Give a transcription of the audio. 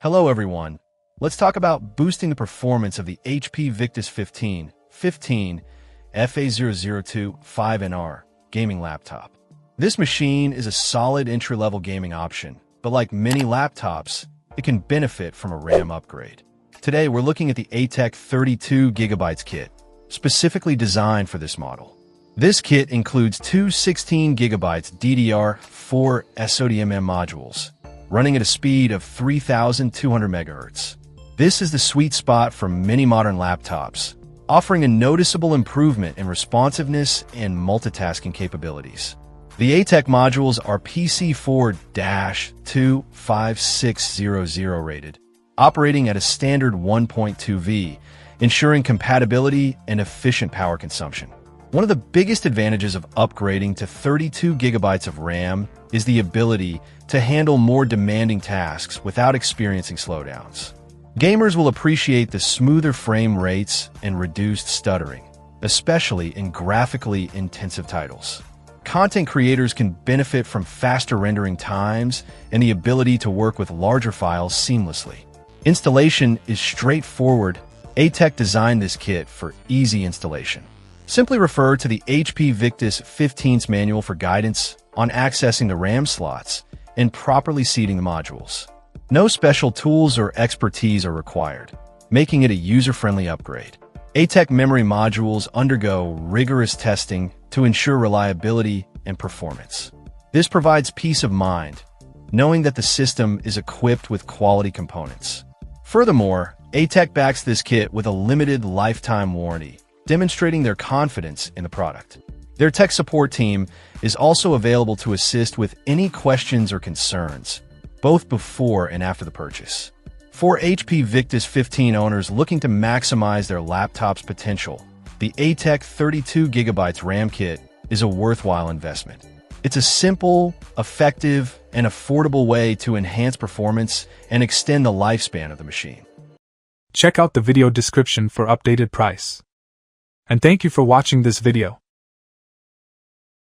Hello everyone. Let's talk about boosting the performance of the HP Victus 15 FA002 5NR gaming laptop. This machine is a solid entry-level gaming option, but like many laptops, it can benefit from a RAM upgrade. Today, we're looking at the ATEC 32GB kit, specifically designed for this model. This kit includes two 16GB DDR4 SODIMM modules, running at a speed of 3,200 MHz. This is the sweet spot for many modern laptops, offering a noticeable improvement in responsiveness and multitasking capabilities. The ATEC modules are PC4-25600 rated, operating at a standard 1.2V, ensuring compatibility and efficient power consumption. One of the biggest advantages of upgrading to 32GB of RAM is the ability to handle more demanding tasks without experiencing slowdowns. Gamers will appreciate the smoother frame rates and reduced stuttering, especially in graphically intensive titles. Content creators can benefit from faster rendering times and the ability to work with larger files seamlessly. Installation is straightforward. ATEC designed this kit for easy installation. Simply refer to the HP Victus 15's manual for guidance on accessing the RAM slots and properly seating the modules. No special tools or expertise are required, making it a user-friendly upgrade. ATEC memory modules undergo rigorous testing to ensure reliability and performance. This provides peace of mind, knowing that the system is equipped with quality components. Furthermore, ATEC backs this kit with a limited lifetime warranty, demonstrating their confidence in the product. Their tech support team is also available to assist with any questions or concerns, both before and after the purchase. For HP Victus 15 owners looking to maximize their laptop's potential, the ATEC 32GB RAM kit is a worthwhile investment. It's a simple, effective, and affordable way to enhance performance and extend the lifespan of the machine. Check out the video description for updated price. And thank you for watching this video.